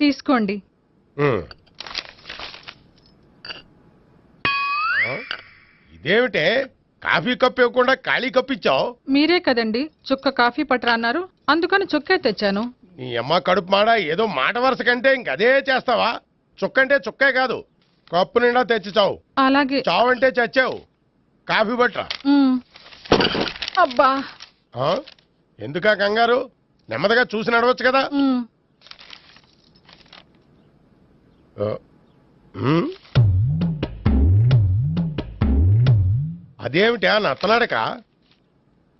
తీసుకోండి. ఇదేమిటే coffee cup ఇవ్వకుండా ఖాళీ కప్ ఇచ్చావు? మీరే కదండి చుక్క కాఫీ పట్టరా అన్నారు, అందుకని చుక్కే తెచ్చాను. నీ అమ్మ కడుపు మాడ, ఏదో మాట వరుస కంటే ఇంకదే చేస్తావా? చుక్కంటే చుక్కే కాదు, కప్పు నిండా తెచ్చి చావు. అలాగే. చావు అంటే చచ్చావు. కాఫీ పట్టరా. అబ్బా, ఎందుకా కంగారు? నెమ్మదిగా చూసి నడవచ్చు కదా. అదేమిటా నత్తలాడక?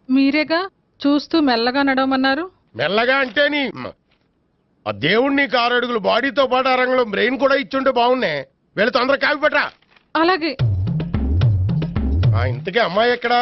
మీరేగా చూస్తూ మెల్లగా నడవమన్నారు. మెల్లగా అంటే నీ ఆ దేవుడు నీకు 6 అడుగులు బాడీతో పాటు ఆ రంగంలో బ్రెయిన్ కూడా ఇచ్చుంటే బాగున్నే. వీళ్ళు తొందరగా కాఫీ పట్టరా. అలాగే. ఇంతకీ అమ్మాయి ఎక్కడా?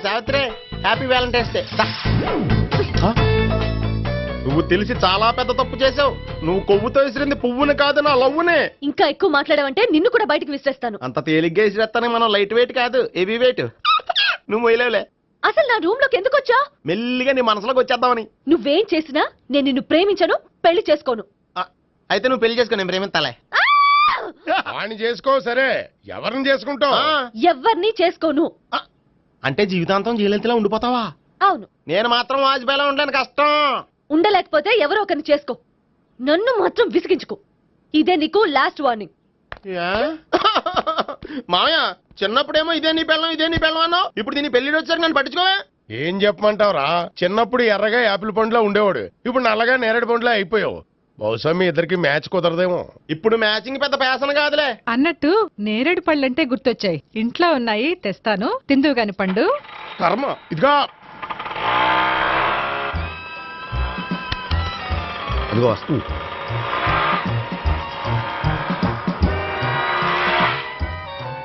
Savitri, happy Valentine's day. నువ్వు తెలిసి చాలా పెద్ద తప్పు చేసావు. నువ్వు కొవ్వుతో విసిరింది పువ్వుని కాదు, నా లవ్వునే. ఇంకా ఎక్కువ మాట్లాడావంటే నిన్ను కూడా బయటకు విసిరేస్తాను. అంత తేలిగ్గా విసిరేస్తానే, మనం లైట్ వెయిట్ కాదు, హెవీ వెయిట్. నువ్వు మొయ్యలేవులే. అసలు నా రూమ్ లోకి ఎందుకు వచ్చా? మెల్లిగా నీ మనసులోకి వచ్చేద్దామని. నువ్వేం చేసినా నేను నిన్ను ప్రేమించను, పెళ్లి చేసుకోను. అయితే నువ్వు పెళ్లి చేసుకో, నేను ప్రేమిస్తాలే. వాణ్ణి చేసుకో. సరే, ఎవరిని చేసుకుంటావు? ఎవరిని చేసుకోను. అంటే జీవితాంతం జైలెంతలా ఉండిపోతావా? అవును. నేను మాత్రం వాజ్పేయిలా ఉండలేను, కష్టం. ఉండలేకపోతే ఎవరో ఒకరిని చేసుకో, నన్ను మాత్రం విసిగించుకో. ఇదే నీకు లాస్ట్ వార్నింగ్. మామయ్య, చిన్నప్పుడేమో ఇదే నీ పెళ్ళం ఇదే నీ పెళ్ళం అన్నావు, ఇప్పుడు దీని పెళ్లి వచ్చారు నన్ను పట్టించుకోవే. ఏం చెప్పమంటావురా? చిన్నప్పుడు ఎర్రగా యాపిల్ పండులా ఉండేవాడు, ఇప్పుడు నల్లగా నేరేడు పండులా అయిపోయావు. బహుశా మీ ఇద్దరికి మ్యాచ్ కుదరదేమో. ఇప్పుడు మ్యాచింగ్ పెద్ద పేసన కాదులే. అన్నట్టు నేరేడు పళ్ళంటే గుర్తొచ్చాయి. ఇంట్లో ఉన్నాయి, తెస్తాను, తిందువు గాని పండు. కర్మ. ఇదిగా అదిగో వస్తుంది.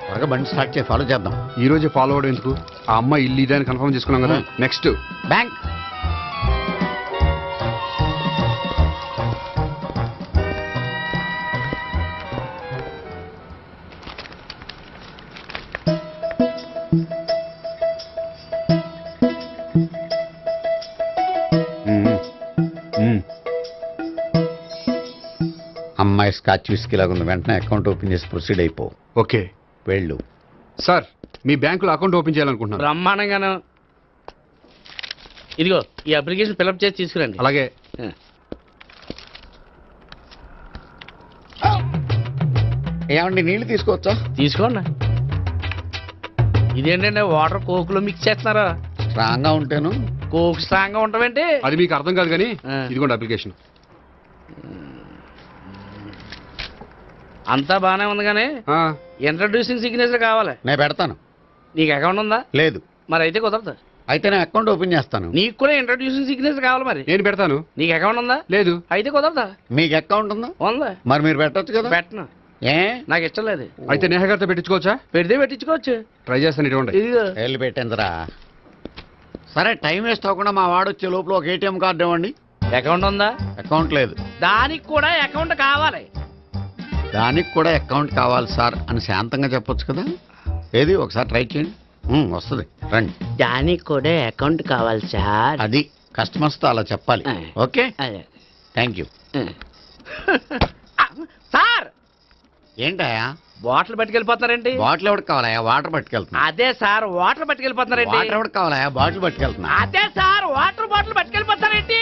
త్వరగా బండి స్టార్ట్ చేసి ఫాలో చేద్దాం. ఈ రోజే ఫాలో అవడం ఎందుకు? ఆ అమ్మాయి ఇల్లు ఇదే అని కన్ఫర్మ్ చేసుకున్నాం కదా. Next bank. అమ్మాయి స్కాచ్ విస్కీ లాగా ఉంది. వెంటనే అకౌంట్ ఓపెన్ చేసి ప్రొసీడ్ అయిపో. ఓకే, వెళ్ళు. సార్, మీ బ్యాంకులో అకౌంట్ ఓపెన్ చేయాలనుకుంటున్నాను. బ్రహ్మాండంగాను. ఇదిగో ఈ అప్లికేషన్ ఫిల్అప్ చేసి తీసుకురండి. అలాగే. ఏమండి, నీళ్లు తీసుకోవచ్చా? తీసుకోండి. ఇదేంటంటే వాటర్ కోక్లో మిక్స్ చేస్తున్నారా? స్ట్రాంగ్ గా ఉంటేను. కోక్ స్ట్రాంగ్ గా ఉండవేంటి? అది మీకు అర్థం కాదు కానీ ఇదిగోండి అప్లికేషన్. అంతా బానే ఉంది కానీ ఇంట్రడ్యూసింగ్ సిగ్నేచర్ కావాలి. నేను పెడతాను. నీకు అకౌంట్ ఉందా? లేదు. మరి అయితే కుదరదు. అయితే నేను అకౌంట్ ఓపెన్ చేస్తాను. నీకు కూడా ఇంట్రడ్యూసింగ్ సిగ్నేచర్ కావాలి. మరి నేను పెడతాను. నీకు అకౌంట్ ఉందా? లేదు. అయితే కుదరదా? మీకు అకౌంట్ ఉందా? ఉందా? మరి మీరు పెట్టచ్చు కదా. పెట్టను. ఏ? నాకు ఇష్టం లేదు. అయితే నేహ గారితో పెట్టించుకోవచ్చా? పెడితే పెట్టించుకోవచ్చు. ట్రై చేస్తాను. ఇటువంటి ఇదిగో వెళ్ళి పెట్టిందిరా. సరే, టైం వేస్ట్ అవ్వకుండా మా వాడు వచ్చే లోపల ఒక ఏటీఎం కార్డు ఇవ్వండి. అకౌంట్ ఉందా? అకౌంట్ లేదు. దానికి కూడా అకౌంట్ కావాలి. దానికి కూడా అకౌంట్ కావాలి సార్ అని శాంతంగా చెప్పొచ్చు కదా. ఏది ఒకసారి ట్రై చేయండి, వస్తుంది. రండి. దానికి కూడా అకౌంట్ కావాలి సార్. అది కస్టమర్స్తో అలా చెప్పాలి. Okay, thank you. సార్, ఏంటయా బాటిల్ పట్టుకెళ్ళిపోతున్నారేంటి? బాటిల్ ఎవరికి కావాలయా? వాటర్ పట్టుకెళ్తున్నా. అదే సార్, వాటర్ పట్టుకెళ్ళిపోతున్నారేంటి? వాటర్ ఎవరికి కావాలయా? బాటిల్ పట్టుకెళ్తున్నా. అదే సార్, వాటర్ బాటిల్ పట్టుకెళ్ళిపోతారేంటి?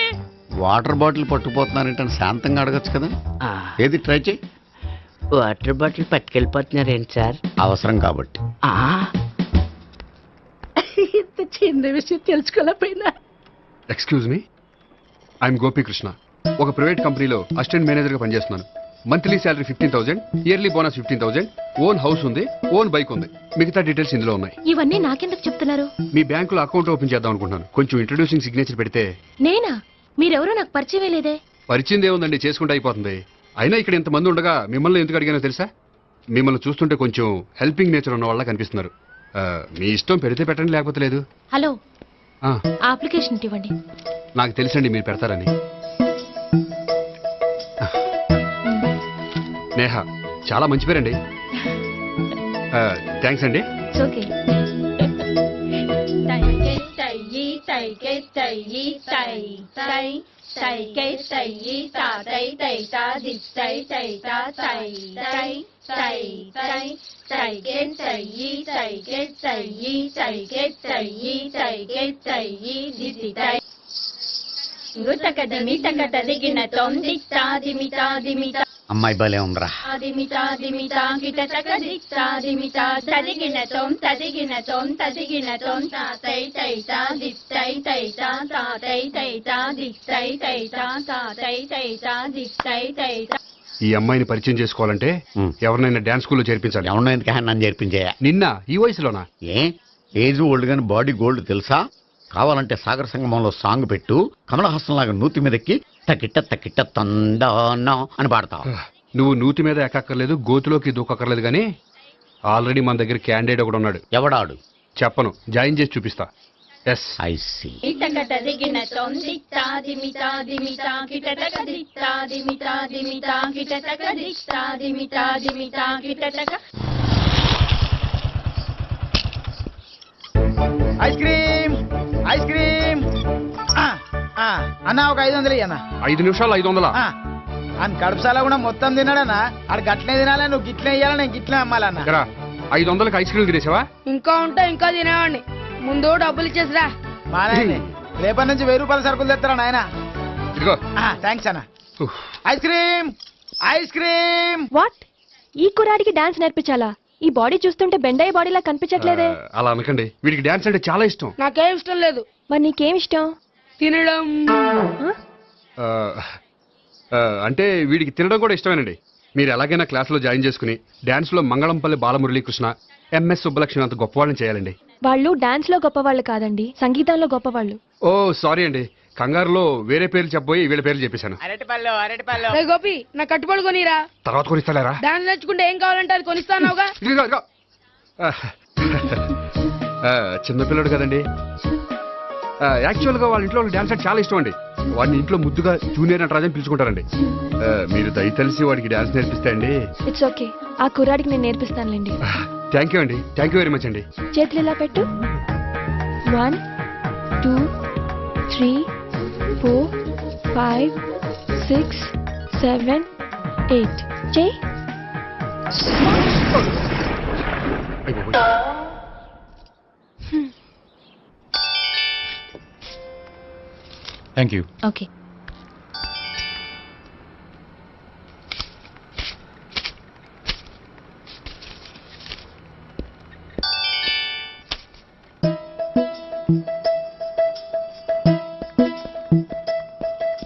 వాటర్ బాటిల్ పట్టుకుపోతున్నారంటే శాంతంగా అడగచ్చు కదా. ఏది ట్రై చేయి. వాటర్ బాటిల్ పట్టుకెళ్ళిపోతున్నారేంటి సార్? అవసరం కాబట్టి. ఇంత చిన్న విషయం తెలుసుకోలేకపోయినా. Excuse me, I'm Gopikrishna. ఒక ప్రైవేట్ కంపెనీలో అసిస్టెంట్ మేనేజర్గా పనిచేస్తున్నాను. Monthly salary 15,000, yearly bonus 15,000, own house ఉంది, ఓన్ బైక్ ఉంది. మిగతా డీటెయిల్స్ ఇందులో ఉన్నాయి. ఇవన్నీ నాకెందుకు చెప్తున్నారు? మీ బ్యాంకులో అకౌంట్ ఓపెన్ చేద్దాం అనుకుంటున్నాను. కొంచెం ఇంట్రడ్యూసింగ్ సిగ్నేచర్ పెడితే. నేనా? మీరెవరో నాకు పరిచయమే లేదే. పరిచయం ఏముందండి, చేసుకుంటే అయిపోతుంది. అయినా ఇక్కడ ఇంతమంది ఉండగా మిమ్మల్ని ఎందుకు అడిగానో తెలుసా? మిమ్మల్ని చూస్తుంటే కొంచెం హెల్పింగ్ నేచర్ ఉన్న వాళ్ళ కనిపిస్తున్నారు. మీ ఇష్టం పెడితే పెట్టండి, లేకపోతే లేదు. హలో, ఆ, అప్లికేషన్ ఇవ్వండి. నాకు తెలుసండి మీరు పెడతారని. నేహ, చాలా మంచి పేరండి. థ్యాంక్స్ అండి. ఓకే. అమ్మాయి భలే ఉందిరా. ఈ అమ్మాయిని పరిచయం చేసుకోవాలంటే ఎవరినైనా డాన్స్ స్కూల్లో చేర్పించాలి. ఎవరినో ఎందుకు నన్ను చేర్పించాయా? నిన్న ఈ వయసులోనా? ఏజ్ ఓల్డ్ గాని బాడీ గోల్డ్ తెలుసా? కావాలంటే సాగర సంగమంలో సాంగ్ పెట్టు, కమలహాసంలాగా నూతి మీదకి తకిట్ట తకిట్ట తందానా అని పాడతావు. నువ్వు నూతి మీద ఎక్కక్కర్లేదు, గోతులోకి దూకక్కర్లేదు, కానీ ఆల్రెడీ మన దగ్గర క్యాండిడేట్ ఒకడు ఉన్నాడు. ఎవడాడు? చెప్పను, జాయిన్ చేసి చూపిస్తా. Yes, I see. Ice cream ice cream అన్న ఒక 500 అన్న. 5 నిమిషాలు 500. అని కడుపుసాల కూడా మొత్తం తిన్నాడన్నా. ఆడు గట్లనే తినాలి, నువ్వు గిట్లే ఇయ్యాలి, నేను గిట్లే అమ్మాలన్న. 500కి ఐస్ క్రీమ్ తినేసావా? ఇంకా ఉంటా, ఇంకా తినేవాడిని. ముందు డబ్బులు ఇచ్చేసిరా. మా నాయనే రేపటి నుంచి 1000 రూపాయల సరుకులు తెస్తారా నాయన. ఇదిగో. థ్యాంక్స్ అన్న. Ice cream ice cream. What? ఈ కుర్రాడికి డాన్స్ నేర్పించాలా? ఈ బాడీ చూస్తుంటే బెండయ్య బాడీలా కనిపించట్లేదే. అలా అనకండి, వీడికి డాన్స్ అంటే చాలా ఇష్టం. నాకేం ఇష్టం లేదు. మరి నీకేం ఇష్టం? తినడం. అంటే వీడికి తినడం కూడా ఇష్టమేనండి. మీరు ఎలాగైనా క్లాస్లో జాయిన్ చేసుకుని డాన్స్లో మంగళంపల్లి బాలమురళీకృష్ణ, ఎంఎస్ సుబ్బలక్ష్మి అంత గొప్పవాళ్ళని చేయాలండి. వాళ్ళు డాన్స్ లో గొప్పవాళ్ళు కాదండి, సంగీతంలో గొప్పవాళ్ళు. ఓ సారీ అండి, కంగారులో వేరే పేర్లు చెప్పబోయి వీళ్ళ పేర్లు చెప్పేశాను. అరటిపళ్ళు అరటిపళ్ళు. రే గోపి, నా కట్టుబడి కొనిరా. తర్వాత కొనిస్తారా? డాన్స్ నేర్చుకుంటే ఏం కావాలంటే అది కొనిస్తానావుగా. చిన్నపిల్లడు కదండి. యాక్చువల్గా వాళ్ళ ఇంట్లో డాన్స్ అంటే చాలా ఇష్టం అండి. వాడిని ఇంట్లో ముద్దుగా జూనియర్ నటరాజన్ పిలుచుకుంటారండి. మీరు దయతలిసి వాడికి డాన్స్ నేర్పిస్తే అండి. ఇట్స్ ఓకే, ఆ కుర్రాడికి నేను నేర్పిస్తానులేండి. థ్యాంక్ యూ అండి, థ్యాంక్ యూ వెరీ మచ్ అండి. చేతులు ఇలా పెట్టు. 1 2 3 4 5 6 7 8 చేయి. Thank you. Okay.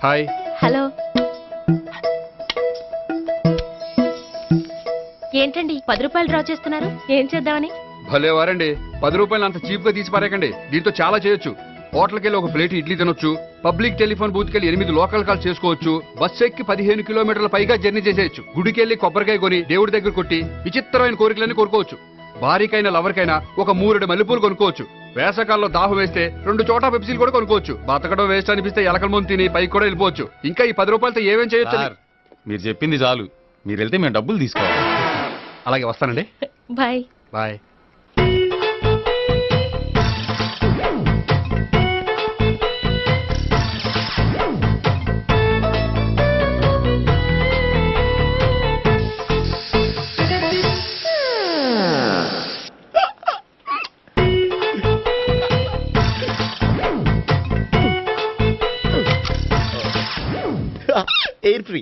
Hi. Hello. ఏంటండి 10 రూపాయలు డ్రా చేస్తున్నారు? ఏం చేద్దామని? భలే వారండి, 10 రూపాయలు అంత చీప్ గా తీసి పారేకండి. దీంతో చాలా చేయొచ్చు. హోటల్కి వెళ్ళి ఒక ప్లేట్ ఇడ్లీ తినొచ్చు, పబ్లిక్ టెలిఫోన్ బూత్కి వెళ్ళి 8 లోకల్ కాల్ చేసుకోవచ్చు, బస్సు ఎక్కి 15 కిలోమీటర్ల పైగా జర్నీ చేసేయచ్చు, గుడికి వెళ్ళి కొబ్బరికాయ కొని దేవుడి దగ్గర కొట్టి విచిత్రమైన కోరికలన్నీ కోరుకోవచ్చు, భారీకైనా లవర్కైనా ఒక 3 మల్లెపూలు కొనుక్కోవచ్చు, వేసవకాలంలో దాహం వేస్తే 2 చోటా పెప్సీలు కూడా కొనుక్కోవచ్చు, బతకడం వేస్ట్ అనిపిస్తే ఎలకల ముందు తిని పైకి కూడా వెళ్ళిపోవచ్చు. ఇంకా ఈ 10 రూపాయలతో ఏమేం చేయొచ్చు? మీరు చెప్పింది చాలు, మీరు వెళ్తే మేము డబ్బులు తీసుకోవాలి. అలాగే వస్తానండి. బాయ్. బాయ్. Air free.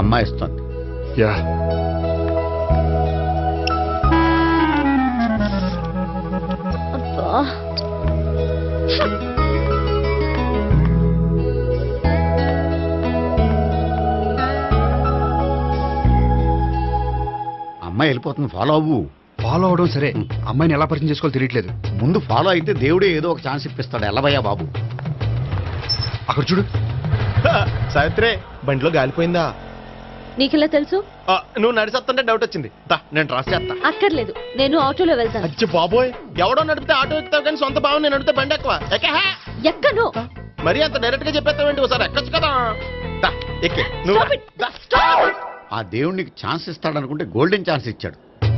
అమ్మాయి ఇస్తుంది. యా. అబ్బా. అమ్మాయి వెళ్ళిపోతుంది, ఫాలో అవ్వు. ఫాలో అవడం సరే, అమ్మాయిని ఎలా పరిచయం చేసుకోవాలో తెలియట్లేదు. ముందు ఫాలో అయితే దేవుడే ఏదో ఒక ఛాన్స్ ఇప్పిస్తాడు. ఎల్లబయ్యా బాబు. అక్కడ చూడు. సావిత్రి బండిలో గాలిపోయిందా? నీకెలా తెలుసు? నువ్వు నడిచేస్తుంటే డౌట్ వచ్చింది. దా నేను ట్రాస్ చేస్తా. అక్కర్లేదు, నేను ఆటోలో వెళ్తాను. అచ్చి బాబోయ్, ఎవడో నడిపితే ఆటో ఎక్కుతావు కానీ సొంత భావం నేను నడిపితే బండి ఎక్కువ. ఎక్కను. మరి అంత డైరెక్ట్ గా చెప్పేస్తావేంటి? ఒకసారి ఎక్కొచ్చు కదా. దా ఎక్కే నువ్వు. Stop it. దా. ఆ దేవుడికి ఛాన్స్ ఇస్తాడనుకుంటే గోల్డెన్ ఛాన్స్ ఇచ్చాడు.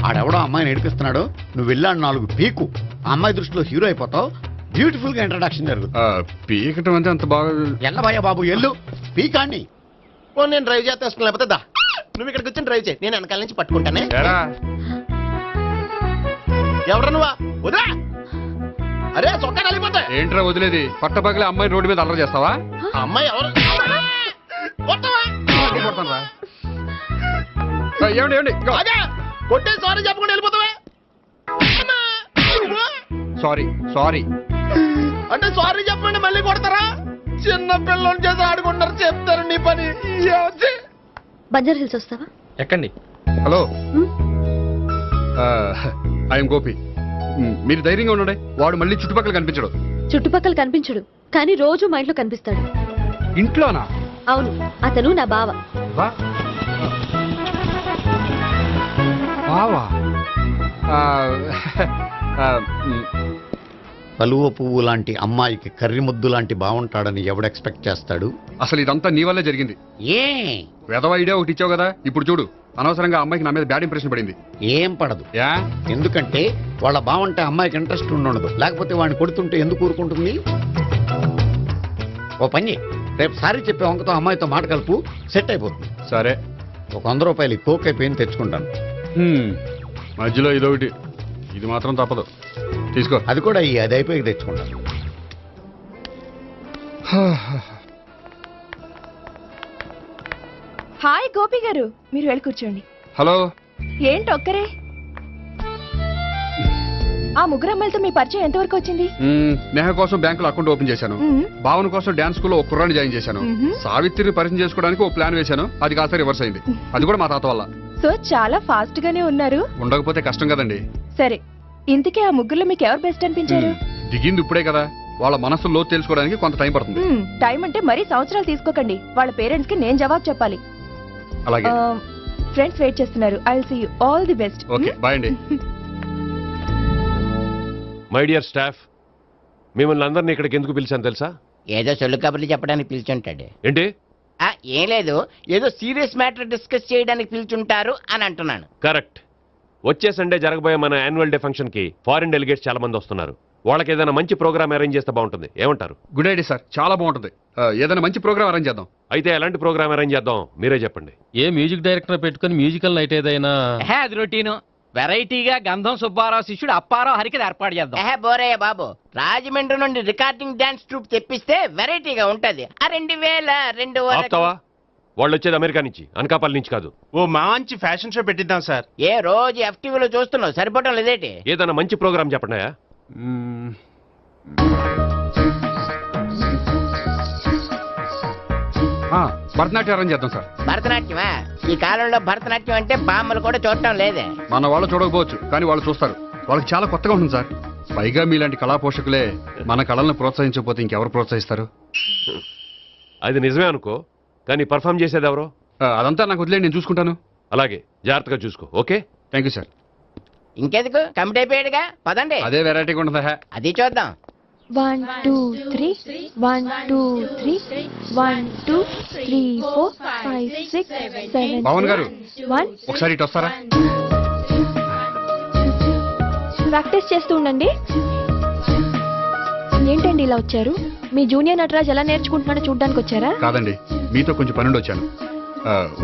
ఆడెవడో అమ్మాయిని నడిపిస్తున్నాడు, నువ్వు వెళ్ళాడు 4 పీకు. ఆ అమ్మాయి దృష్టిలో హీరో అయిపోతావు. బ్యూటిఫుల్ గా ఇంట్రడక్షన్ జరుగుతుంది. పీకటం అంటే అంత బాగా. ఎల్లబయ్యా బాబు ఎల్లు పీకాన్ని. ఓ నేను డ్రైవ్ చేస్తాను, లేకపోతే దా నువ్వు ఇక్కడికి వచ్చి డ్రైవ్ చేయి, నేను వెనకాల నుంచి పట్టుకుంటానే. ఎవరు నువ్వా? వదిలా. అరే చొక్కా కలిగిపోతా. ఏంట్రా వదిలేది? పట్టపగలే అమ్మాయి రోడ్డు మీద అల్లరి చేస్తావా? అమ్మాయి ఎవరు? ఏమండి ఏమండి? కొట్టే సారీ చెప్పకుండా వెళ్ళిపోతావా? సారీ సారీ అంటే సారీ చెప్పండి మళ్ళీ కొడతారా? చిన్న పిల్లలు చేసి ఆడుకుంటారు, చెప్తారు నీ పని. బంజారా హిల్స్ వస్తావా? ఎక్కండి. Hello, I'm Gopi. మీరు ధైర్యంగా ఉండండి. వాడు మళ్ళీ చుట్టుపక్కల కనిపించడు. చుట్టుపక్కల కనిపించడు, కానీ రోజు మా ఇంట్లో కనిపిస్తాడు. ఇంట్లోనా? అవును, అతను నా బావ. బావా? కలువ పువ్వు లాంటి అమ్మాయికి కర్రి ముద్దు లాంటి బాగుంటాడని ఎవడు ఎక్స్పెక్ట్ చేస్తాడు? అసలు ఇదంతా నీ వల్లే జరిగింది. ఏ వెధవ ఐడియా ఒకటి ఇచ్చావు కదా, ఇప్పుడు చూడు. అనవసరంగా అమ్మాయికి నా మీద బ్యాడ్ ఇంప్రెషన్ పడింది. ఏం పడదు. యా? ఎందుకంటే వాళ్ళ బాగుంటే అమ్మాయికి ఇంట్రెస్ట్ ఉండదు. లేకపోతే వాడిని కొడుతుంటే ఎందుకు ఊరుకుంటుంది? ఓ పని, రేపు సారీ చెప్పే వంకతో అమ్మాయితో మాట కలుపు, సెట్ అయిపోతుంది. సరే, ఒక 100 రూపాయలు కోక్ అయిపోయింది తెచ్చుకుంటాను. మధ్యలో ఇదొకటి, ఇది మాత్రం తప్పదు. తీసుకో. అది కూడా అది అయిపోయి తెచ్చుకుంటాను. హాయ్ గోపి గారు, మీరు వెళ్ళి కూర్చోండి. హలో. ఏంటి ఒక్కరే? ఆ ముగ్గురు అమ్మాయిలతో మీ పరిచయం ఎంతవరకు వచ్చింది? నేహ కోసం బ్యాంకులో అకౌంట్ ఓపెన్ చేశాను. భావన కోసం డాన్స్ స్కూల్లో ఒక కుర్రాన్ని జాయిన్ చేశాను. సావిత్రిని పరిచయం చేసుకోవడానికి ఒక ప్లాన్ వేశాను. అది కాస్త రివర్స్ అయింది. అది కూడా మా తాత వల్ల. సో చాలా ఫాస్ట్ గానే ఉన్నారు. ఉండకపోతే కష్టం కదండి. సరే, ఇంతకీ ఆ ముగ్గురులో మీకు ఎవరు బెస్ట్ అనిపించారు? దిగింది ఇప్పుడే కదా, వాళ్ళ మనసు లోతు తెలుసుకోవడానికి కొంత టైం పడుతుంది. టైం అంటే మరీ సంవత్సరాలు తీసుకోకండి. వాళ్ళ పేరెంట్స్ కి నేను జవాబు చెప్పాలి. అలాగే. ఫ్రెండ్స్ వెయిట్ చేస్తున్నారు. I will see you. All the best. Okay, bye అండి. మై డియర్ స్టాఫ్, మిమ్మల్ని అందరినీ ఇక్కడికి ఎందుకు పిలిచాను తెలుసా? ఏదో సొల్లు కబుర్లు చెప్పడానికి పిలిచుంటాడు. ఏంటి? ఏం లేదు, ఏదో సీరియస్ మ్యాటర్ డిస్కస్ చేయడానికి పిలిచుంటారు అని అంటున్నాను. కరెక్ట్. వచ్చే సండే జరగబోయే మన యాన్యువల్ డే ఫంక్షన్ కి ఫారిన్ డెలిగేట్స్ చాలా మంది వస్తున్నారు. వాళ్ళకి ఏదైనా మంచి ప్రోగ్రామ్ అరేంజ్ చేస్తే బాగుంటుంది. ఏమంటారు? గుడ్ ఐడియా సార్, చాలా బాగుంటుంది. ఏదైనా మంచి ప్రోగ్రామ్ అరేంజ్ చేద్దాం. అయితే ఎలాంటి ప్రోగ్రామ్ అరేంజ్ చేద్దాం మీరే చెప్పండి. ఏ మ్యూజిక్ డైరెక్టర్ పెట్టుకుని మ్యూజికల్ నైట్ ఏదైనా? అది రొటీన్. వెరైటీగా గంధం సుబ్బారావు శిష్యుడు అప్పారావు హరికి ఏర్పాటు చేద్దాం. బోరయ్య బాబు, రాజమండ్రి నుండి రికార్డింగ్ డాన్స్ ట్రూప్ తెప్పిస్తే వెరైటీగా ఉంటది. 2002 ఆపుతావా? వాళ్ళు వచ్చేది అమెరికా నుంచి, అనకాపల్లి నుంచి కాదు. ఓ మంచి ఫ్యాషన్ షో పెట్టిద్దాం సార్. ఏ రోజు FTVలో చూస్తున్నావు, సరిపోవటం లేదేటి? ఏదైనా మంచి ప్రోగ్రామ్ చెప్పండి. భరతనాట్యం అరేంజ్ చేద్దాం సార్. భరతనాట్యమా? ఈ కాలంలో భరతనాట్యం అంటే బామ్మలు కూడా చూడటం లేదే. మన వాళ్ళు చూడకపోవచ్చు, కానీ వాళ్ళు చూస్తారు. వాళ్ళకి చాలా కొత్తగా ఉంటుంది సార్. పైగా మీలాంటి కళా పోషకులే మన కళలను ప్రోత్సహించకపోతే ఇంకెవరు ప్రోత్సహిస్తారు? అది నిజమే అనుకో, కానీ పర్ఫామ్ చేసేది ఎవరో? అదంతా నాకు వదిలేండి, నేను చూసుకుంటాను. అలాగే, జాగ్రత్తగా చూసుకో. Okay, thank you sir. ఇంకెందుకు, కమిటీ అయిపోయాడుగా, పదండి. అదే వెరైటీగా ఉంటుందా? అది చూద్దాం. 1 2 3 1 2 3 1 2 3 4 5 6 7 పవన్ గారు, 1. ఒకసారి ఇటు వస్తారా? ప్రాక్టీస్ చేస్తూ ఉండండి. ఏంటండి ఇలా వచ్చారు? మీ జూనియర్ నటరాజ్ ఎలా నేర్చుకుంటున్నాడో చూడడానికి వచ్చారా? కాదండి, మీతో కొంచెం పనుండి వచ్చాను.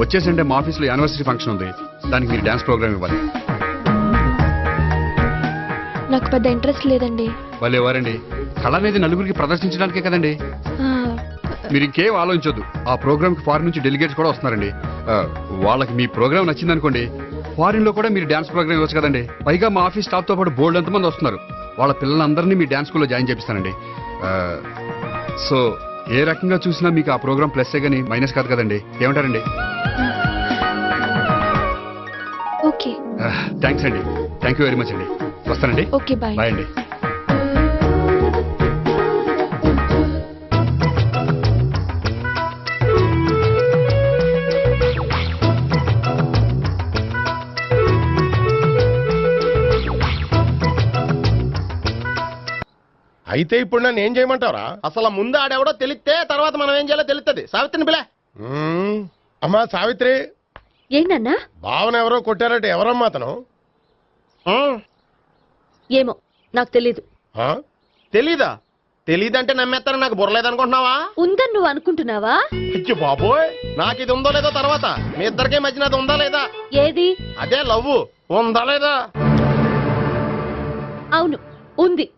వచ్చేసంటే మా ఆఫీస్లో యానివర్సరీ ఫంక్షన్ ఉంది, దానికి మీరు డాన్స్ ప్రోగ్రామ్ ఇవ్వాలి. నాకు పెద్ద ఇంట్రెస్ట్ లేదండి. వాళ్ళు ఎవరండి? కళ అనేది నలుగురికి ప్రదర్శించడానికే కదండి. మీరు ఇంకేం ఆలోచించొద్దు. ఆ ప్రోగ్రామ్ కి ఫారిన్ నుంచి డెలిగేట్స్ కూడా వస్తున్నారండి. వాళ్ళకి మీ ప్రోగ్రామ్ నచ్చిందనుకోండి, ఫారిన్ లో కూడా మీరు డాన్స్ ప్రోగ్రామ్ ఇవ్వచ్చు కదండి. పైగా మా ఆఫీస్ స్టాఫ్ తో పాటు బోల్డ్ ఎంతమంది వస్తున్నారు. వాళ్ళ పిల్లలందరినీ మీ డాన్స్ స్కూల్లో జాయిన్ చేపిస్తానండి. సో ఏ రకంగా చూసినా మీకు ఆ ప్రోగ్రామ్ ప్లస్ గానీ మైనస్ కాదు కదండి. ఏమంటారండి? ఓకే థ్యాంక్స్ అండి. థ్యాంక్ యూ వెరీ మచ్ అండి. వస్తానండి. Okay bye. బాయ్ అండి. అయితే ఇప్పుడు నన్ను ఏం చేయమంటావరా? అసలు ముందు ఆడెవడో తెలిస్తే తర్వాత మనం ఏం చేయాలో తెలుస్తుంది. సావిత్రిని పిల్ల. అమ్మా సావిత్రి, ఏంటన్నా? భావన ఎవరో కొట్టారట, ఎవరమ్మా అతను? ఏమో నాకు తెలీదు. ఆ? తెలీదా? తెలీదంటే నమ్మేస్తారని నాకు బుర్రలేదనుకుంటున్నావా? ఉందని నువ్వు అనుకుంటున్నావా? అయ్యో బాబోయ్, నాకు ఇది ఉందో లేదో తర్వాత. మీ ఇద్దరికే మధ్యన అది ఉందా లేదా? ఏది? అదే లవ్ ఉందా లేదా? అవును, ఉంది.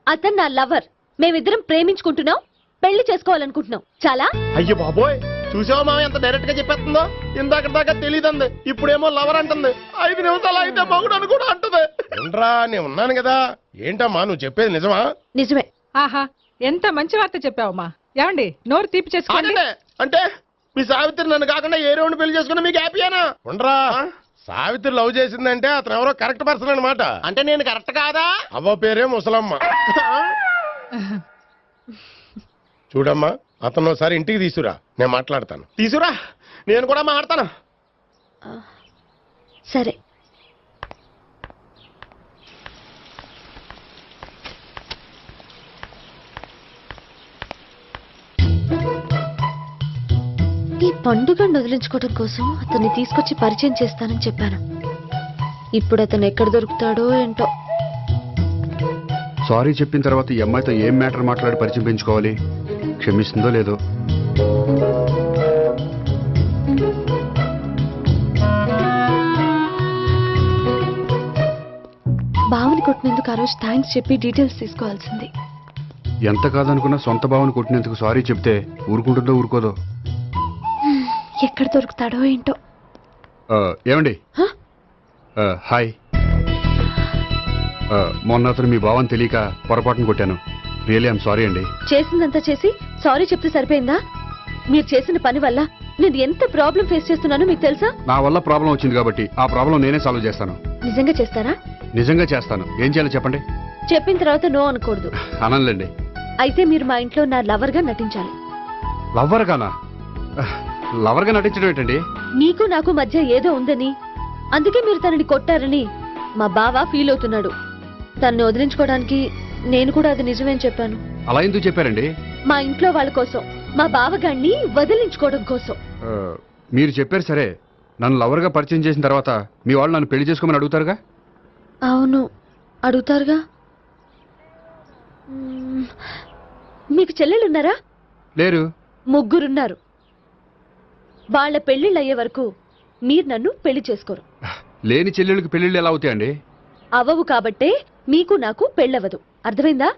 అతను నా లవర్. మేమిద్దరం ప్రేమించుకుంటున్నాం, పెళ్లి చేసుకోవాలనుకుంటున్నాం. చాలా. అయ్యో బాబోయ్, చూసావా మామ ఎంత డైరెక్ట్ గా చెప్పేస్తుందో? ఇందాక దాకా తెలీదంది, ఇప్పుడేమో లవర్ అంటుంది. 5 నిమిషాలు అయితే మగుడు అని కూడా అంటుంది. ఏంట్రా, నేను ఉన్నాను కదా. ఏంటమ్మా నువ్వు చెప్పేది నిజమా? నిజమే. ఆహా, ఎంత మంచి వార్త చెప్పావమ్మా. ఏమండి, నోరు తీపి చేసుకోండి. అంటే మీ సావిత్రి నన్ను కాకుండా ఏ రౌండ్ పెళ్లి చేసుకున్నా మీకు హ్యాపీయేనా? ఉండరా, సావిత్రి లవ్ చేసిందంటే అతను ఎవరో కరెక్ట్ పర్సన్ అనమాట. అంటే నేను కరెక్ట్ కాదా? అవ్వ పేరే ముసలమ్మ. చూడమ్మా, అతను ఒకసారి ఇంటికి తీసుకురా, నేను మాట్లాడతాను. తీసురా, నేను కూడా మాట్లాడతాను. సరే. ఈ పండుగను వదిలించుకోవడం కోసం అతన్ని తీసుకొచ్చి పరిచయం చేస్తానని చెప్పాను. ఇప్పుడు అతను ఎక్కడ దొరుకుతాడో ఏంటో. సారీ చెప్పిన తర్వాత ఈ అమ్మాయితో ఏం మ్యాటర్ మాట్లాడి పరిచయం పెంచుకోవాలి? క్షమిస్తుందో లేదో. బావని కొట్టినందుకు ఆ రోజు థ్యాంక్స్ చెప్పి డీటెయిల్స్ తీసుకోవాల్సింది. ఎంత కాదనుకున్నా సొంత భావన కొట్టినందుకు సారీ చెప్తే ఊరుకుంటుందో ఊరుకోదో. ఎక్కడ దొరుకుతాడో ఏంటో. ఏమండి, హాయ్. మొన్న అతను మీ భావని తెలియక పొరపాటును కొట్టాను. రియలీ ఐఎమ్ సారీ అండి. చేసిందంతా చేసి సారీ చెప్తే సరిపోయిందా? మీరు చేసిన పని వల్ల నేను ఎంత ప్రాబ్లం ఫేస్ చేస్తున్నానో మీకు తెలుసా? నా వల్ల ప్రాబ్లం వచ్చింది కాబట్టి ఆ ప్రాబ్లం నేనే సాల్వ్ చేస్తాను. నిజంగా చేస్తారా? నిజంగా చేస్తాను. ఏం చేయాలో చెప్పండి. చెప్పిన తర్వాత నో అనకూడదు. అనండి. అయితే మీరు మా ఇంట్లో నా లవర్ గా నటించాలి. లవ్వర్ గానా? లవర్ గా నటించడం ఏంటండి? మీకు నాకు మధ్య ఏదో ఉందని, అందుకే మీరు తనని కొట్టారని మా బావ ఫీల్ అవుతున్నాడు. తనని వదిలించుకోవడానికి నేను కూడా అది నిజమేని చెప్పాను. అలా ఎందుకు చెప్పారండి? మా ఇంట్లో వాళ్ళ కోసం, మా బావగాడిని వదిలించుకోవడం కోసం. మీరు చెప్పారు సరే, నన్ను లవర్ గా పరిచయం చేసిన తర్వాత మీ వాళ్ళు నన్ను పెళ్లి చేసుకోమని అడుగుతారుగా? అవును, అడుగుతారుగా. మీకు చెల్లెలున్నారా? లేరు. ముగ్గురున్నారు. వాళ్ళ పెళ్లిళ్ళు అయ్యే వరకు మీరు నన్ను పెళ్లి చేసుకోరు. లేని చెల్లెళ్ళకి పెళ్లిళ్ళు ఎలా అవుతాయండి? అవ్వవు కాబట్టే మీకు నాకు పెళ్ళవదు. అర్థమైందా?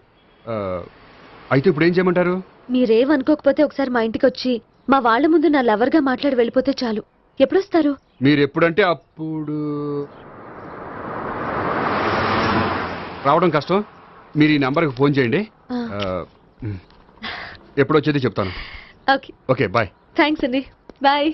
అయితే ఇప్పుడు ఏం చేయమంటారు? మీరేమనుకోకపోతే ఒకసారి మా ఇంటికి వచ్చి మా వాళ్ళ ముందు నా లవర్ గా మాట్లాడి వెళ్ళిపోతే చాలు. ఎప్పుడొస్తారు? మీరు ఎప్పుడంటే అప్పుడు. రావడం కష్టం. మీరు ఈ నెంబర్కి ఫోన్ చేయండి. ఎప్పుడు వచ్చేది చెప్తాను. ఓకే. Okay, bye. థ్యాంక్స్ అండి. బాయ్.